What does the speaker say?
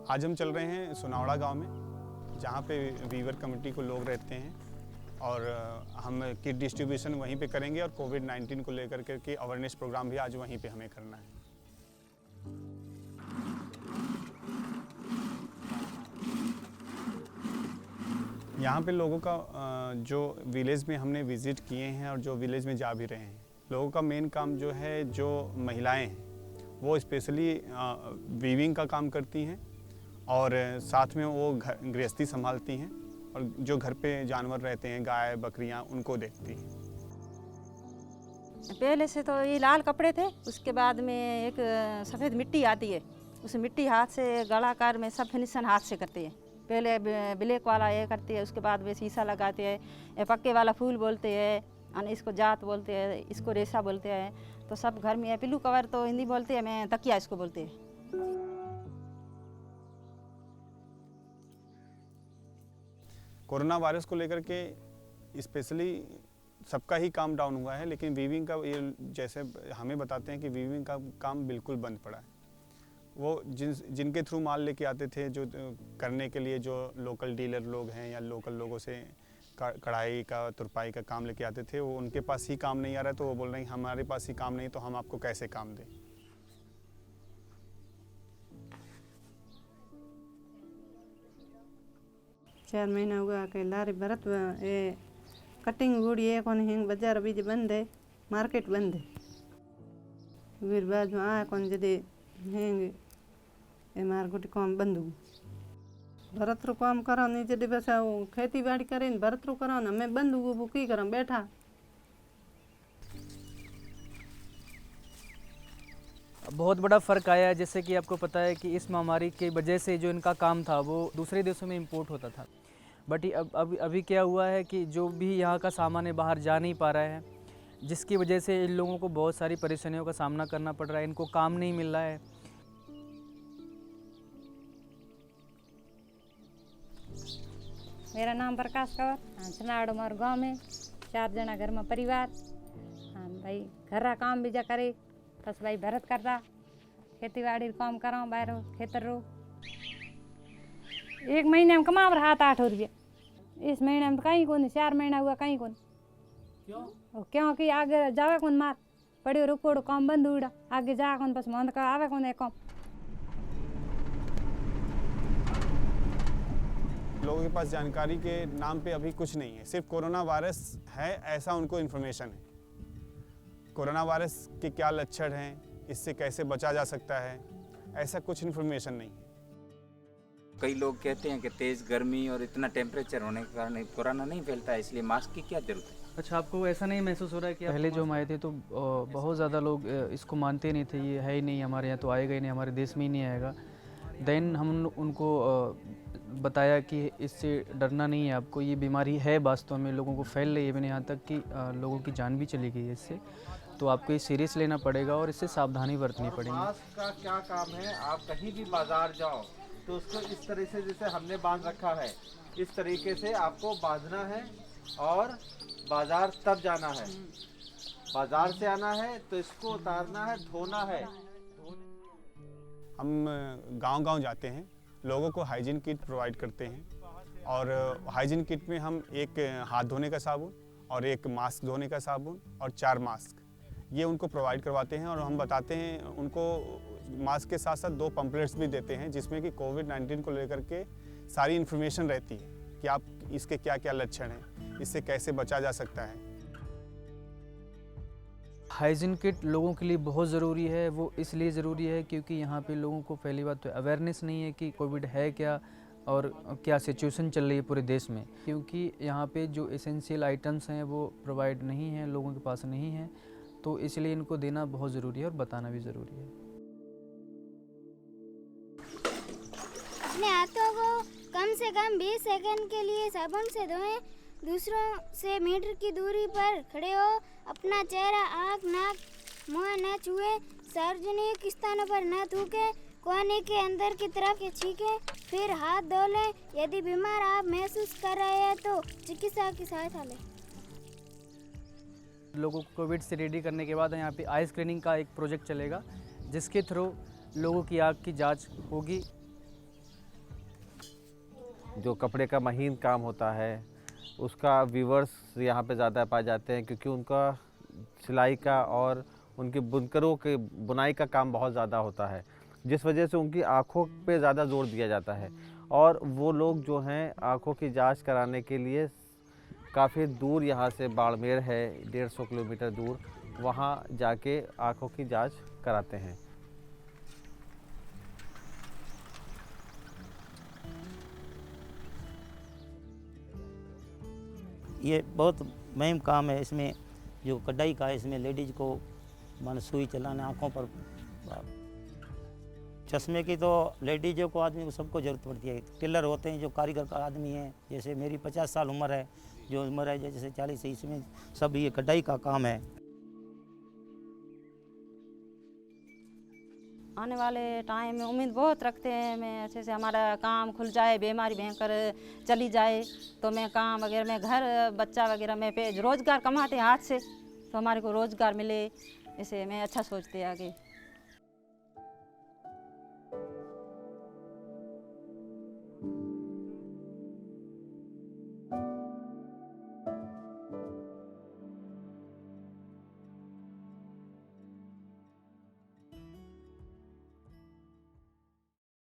आज हम चल रहे हैं सुनावड़ा गांव में, जहां पे वीवर कमेटी को लोग रहते हैं और हम किट डिस्ट्रीब्यूशन वहीं पे करेंगे और कोविड-19 को लेकर के अवेयरनेस प्रोग्राम भी आज वहीं पे हमें करना है। यहाँ पे लोगों का जो विलेज में हमने विज़िट किए हैं और जो विलेज में जा भी रहे हैं, लोगों का मेन काम जो है, जो महिलाएं हैं वो स्पेशली वीविंग का काम करती हैं और साथ में वो गृहस्थी संभालती हैं और जो घर पे जानवर रहते हैं, गाय बकरियां, उनको देखती हैं। पहले से तो ये लाल कपड़े थे, उसके बाद में एक सफ़ेद मिट्टी आती है, उस मिट्टी हाथ से गलाकार में सब फिनिशन हाथ से करते हैं। पहले ब्लैक वाला ये करते हैं, उसके बाद वे शीशा लगाते हैं, ये पक्के वाला फूल बोलते हैं, और इसको जात बोलते हैं, इसको रेशा बोलते हैं। तो सब घर में पिल्लू कवर तो हिंदी बोलते हैं, मैं तकिया इसको बोलते हैं। कोरोना वायरस को लेकर के स्पेशली सबका ही काम डाउन हुआ है, लेकिन वीविंग का ये जैसे हमें बताते हैं कि वीविंग का काम बिल्कुल बंद पड़ा है। वो जिनके थ्रू माल लेके आते थे, जो करने के लिए जो लोकल डीलर लोग हैं या लोकल लोगों से कढ़ाई का, तुरपाई का काम लेके आते थे, वो उनके पास ही काम नहीं आ रहा है, तो वो बोल रहे हैं हमारे पास ही काम नहीं, तो हम आपको कैसे काम दें। 4 महीना हुआ के लारी भरत ए कटिंग गुड़ी है कौन हिंग बाजार बीज बंद है, मार्केट बंद है। फिर बाद में आ कौन जदे हिंग ए मार्केट काम बंद हो। भरत रो काम करो नहीं जदे बस खेती बाड़ी करे भरत रो करो ना, मैं बंद हो वो की करम बैठा। बहुत बड़ा फ़र्क आया है। जैसे कि आपको पता है कि इस महामारी की वजह से जो इनका काम था वो दूसरे देशों में इंपोर्ट होता था, बट अभी क्या हुआ है कि जो भी यहाँ का सामान है बाहर जा नहीं पा रहा है, जिसकी वजह से इन लोगों को बहुत सारी परेशानियों का सामना करना पड़ रहा है, इनको काम नहीं मिल रहा है। मेरा नाम प्रकाश कंवर, हाँ सुनावड़ा हमारे गाँव में 4 जना घर में परिवार। हाँ भाई घर का काम भी जा करे, बस भाई भरत करता, खेती बाड़ी काम करो, बाहर खेतर रो। 1 महीने में कमा रहा था 8 रुपये, इस महीने में तो कहीं कौन, 4 महीना हुआ कहीं कौन। क्योंकि आगे जावे कौन मार पड़े रुको काम बंद हुआ, आगे जा कौन बस मंद का आवे कौन एक काम। लोगों के पास जानकारी के नाम पे अभी कुछ नहीं है, सिर्फ कोरोना वायरस है ऐसा उनको इन्फॉर्मेशन है। कोरोना वायरस के क्या लक्षण हैं, इससे कैसे बचा जा सकता है, ऐसा कुछ इन्फॉर्मेशन नहीं है। कई लोग कहते हैं कि तेज़ गर्मी और इतना टेम्परेचर होने के कारण कोरोना नहीं फैलता है, इसलिए मास्क की क्या जरूरत है? अच्छा, आपको ऐसा नहीं महसूस हो रहा है कि पहले जो हम आए थे तो बहुत ज़्यादा लोग इसको मानते नहीं थे, ये है ही नहीं हमारे यहाँ, तो आएगा ही नहीं, हमारे देश में ही नहीं आएगा। देन हम उनको बताया कि इससे डरना नहीं है आपको, ये बीमारी है वास्तव में, लोगों को फैल रही है, मैंने यहाँ तक कि लोगों की जान भी चली गई है इससे, तो आपको ये सीरियस लेना पड़ेगा और इससे सावधानी बरतनी पड़ेगी। मास्क का क्या काम है, आप कहीं भी बाजार जाओ तो उसको इस तरह से जैसे हमने बांध रखा है, इस तरीके से आपको बांधना है और बाजार तब जाना है। बाजार से आना है तो इसको उतारना है, धोना है। हम गांव-गांव जाते हैं, लोगों को हाइजीन किट प्रोवाइड करते हैं और हाइजीन किट में हम एक हाथ धोने का साबुन और एक मास्क धोने का साबुन और 4 मास्क ये उनको प्रोवाइड करवाते हैं और हम बताते हैं उनको, मास्क के साथ साथ 2 पम्पलेट्स भी देते हैं जिसमें कि कोविड-19 को लेकर के सारी इन्फॉर्मेशन रहती है कि आप इसके क्या क्या लक्षण हैं, इससे कैसे बचा जा सकता है। हाइजीन किट लोगों के लिए बहुत ज़रूरी है। वो इसलिए ज़रूरी है क्योंकि यहाँ पे लोगों को पहली बात तो अवेयरनेस नहीं है कि कोविड है क्या और क्या सिचुएशन चल रही है पूरे देश में, क्योंकि यहाँ पे जो एसेंशियल आइटम्स हैं वो प्रोवाइड नहीं हैं, लोगों के पास नहीं है, तो इसलिए इनको देना बहुत ज़रूरी है और बताना भी ज़रूरी है। अपने हाथों को कम से कम 20 सेकंड के लिए साबुन से धोएं, दूसरों से मीटर की दूरी पर खड़े हो, अपना चेहरा, आँख, नाक, मुँह न छुए, सार्वजनिक स्थानों पर न थूकें, कोने के अंदर की तरफ छींकें, फिर हाथ धो लें। यदि बीमार आप महसूस कर रहे हैं तो चिकित्सा की सहायता लें। लोगों को कोविड से रेडी करने के बाद यहाँ पे आई स्क्रीनिंग का एक प्रोजेक्ट चलेगा, जिसके थ्रू लोगों की आँख की जांच होगी जो कपड़े का महीन काम होता है उसका व्यूवर्स यहाँ पे ज़्यादा पाए जाते हैं, क्योंकि उनका सिलाई का और उनके बुनकरों के बुनाई का काम बहुत ज़्यादा होता है, जिस वजह से उनकी आँखों पे ज़्यादा जोर दिया जाता है। और वो लोग जो हैं आँखों की जांच कराने के लिए काफ़ी दूर, यहाँ से बाड़मेर है 150 किलोमीटर दूर, वहाँ जाके आँखों की जांच कराते हैं। ये बहुत मुहिम काम है। इसमें जो कढ़ाई का है, इसमें लेडीज को मान सुई चलाना, आँखों पर चश्मे की तो लेडीज़ों को, आदमी को सबको ज़रूरत पड़ती है। टेलर होते हैं जो कारीगर का आदमी है, जैसे मेरी 50 साल उम्र है, जो उम्र है जैसे 40 है, इसमें सब ये कढ़ाई का काम है। आने वाले टाइम में उम्मीद बहुत रखते हैं, मैं अच्छे से हमारा काम खुल जाए, बीमारी भयंकर चली जाए तो मैं काम वगैरह में घर बच्चा वगैरह में पे रोज़गार कमाते हैं हाथ से, तो हमारे को रोज़गार मिले, इसे मैं अच्छा सोचते आगे।